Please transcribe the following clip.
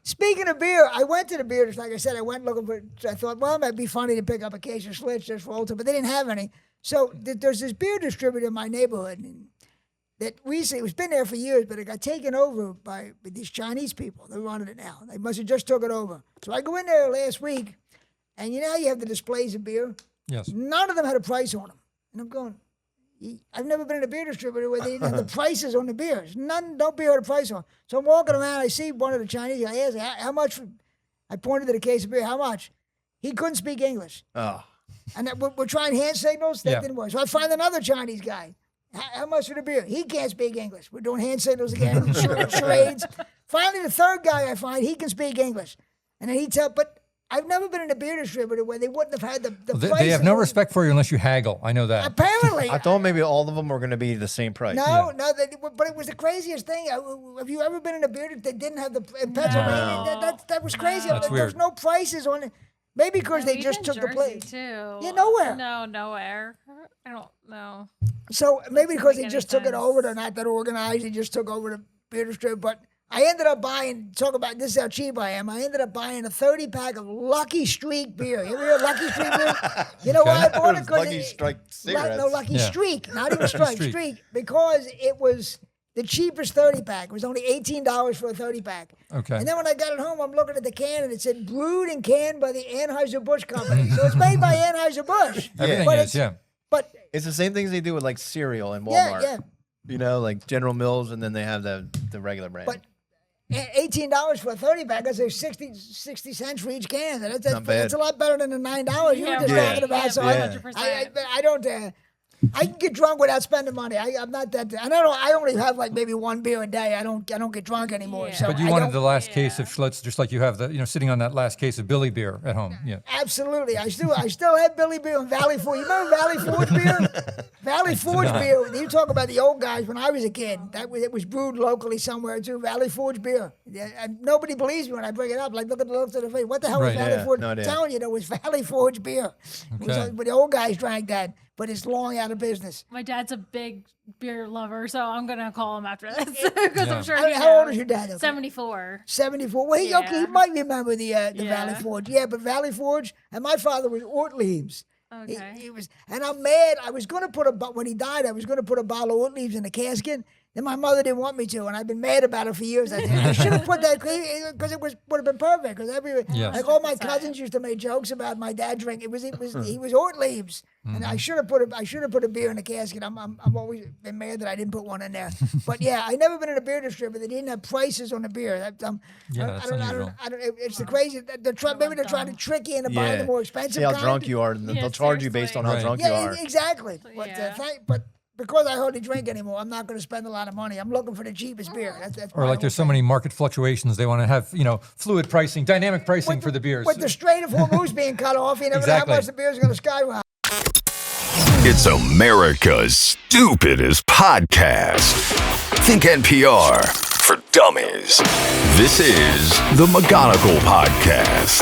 Speaking of beer, I went to the beer, just like I said, I went looking for, I thought, well, it might be funny to pick up a case of Schlitz just for old time, but they didn't have any. So there's this beer distributor in my neighborhood that recently, it's been there for years, but it got taken over by these Chinese people. They're running it now. They must have just took it over. So I go in there last week, and you know how you have the displays of beer? Yes. None of them had a price on them. And I'm going, I've never been in a beer distributor where they didn't have the prices on the beers. No beer had a price on. So I'm walking around, I see one of the Chinese guys. I asked, how much? I pointed to the case of beer. How much? He couldn't speak English. Oh. And we're trying hand signals. That didn't work. So I find another Chinese guy. How much for the beer? He can't speak English. We're doing hand signals again, charades. Finally, the third guy I find, he can speak English. And then but I've never been in a beer distributor where they wouldn't have had the price. They have no respect for you unless you haggle. I know that. Apparently. I thought maybe all of them were going to be the same price. No, but it was the craziest thing. Have you ever been in a beer that didn't have in Pennsylvania? No. That was crazy. That's weird. There's no prices on it. Maybe because they just took the place. Too. Yeah, nowhere. No, nowhere. I don't know. So maybe because they just took it sense. over, they're not that organized. They just took over the beer distributor. But I ended up buying, talk about this is how cheap I am. I ended up buying a 30-pack of Lucky Streak beer. You ever hear of Lucky Streak beer? You know why I bought it? Lucky Strike cigarettes. No, Lucky Streak. Not even Streak. Because it was the cheapest 30-pack. It was only $18 for a 30-pack. Okay. And then when I got it home, I'm looking at the can, and it said brewed and canned by the Anheuser-Busch Company. So it's made by Anheuser-Busch. Everything But is, But It's the same things they do with like cereal in Walmart. yeah. You know, like General Mills, and then they have the regular brand. But $18 for a 30-pack, that's 60 cents for each can. That's Not bad. That's a lot better than the $9 you were just right. talking about. Yeah, So 100%. I don't... I can get drunk without spending money. I'm not that. And I only have like maybe one beer a day. I don't get drunk anymore. Yeah. So But you I wanted don't- the last case of Schlitz, just like you have sitting on that last case of Billy beer at home. Yeah. Absolutely. I still have Billy beer and Valley Forge. You remember Valley Forge beer? Valley Forge beer. You talk about the old guys when I was a kid. It was brewed locally somewhere too. Valley Forge beer. And nobody believes me when I bring it up. Like look at the face. What the hell Right. was Valley Yeah, Forge? no idea. Telling you there was Valley Forge beer. Okay. But the old guys drank that. But it's long out of business. My dad's a big beer lover, so I'm gonna call him after this because Yeah. I'm sure. How old is your dad? Okay. 74. 74. Well, Yeah. okay, he might remember the Valley Yeah. Forge. Yeah, but Valley Forge, and my father was Ortlieb's. Okay. He was, and I'm mad. I was going to when he died, I was going to put a bottle of Ortlieb's in the casket. Then my mother didn't want me to, and I've been mad about it for years. I should have put that because it would have been perfect. Because Yes. like all my cousins used to make jokes about my dad drinking. He was Ortlieb's, and I should have put a beer in the casket. I'm always been mad that I didn't put one in there. But yeah, I never been in a beer distributor. They didn't have prices on the beer. That's unusual. It's the crazy. Maybe they're trying to trick you into buying the more expensive. See how kind. drunk you are, and they'll charge you based on how Right. drunk you Yeah, are. exactly. But Yeah. but because I hardly drink anymore, I'm not going to spend a lot of money. I'm looking for the cheapest beer. That's Or like there's so many market fluctuations, they want to have, fluid pricing, dynamic pricing for the beers. With the Strait of Hormuz being cut off, you never Exactly. know how much the beer's going to skyrocket. It's America's stupidest podcast. Think NPR for dummies. This is the McGonigal Podcast.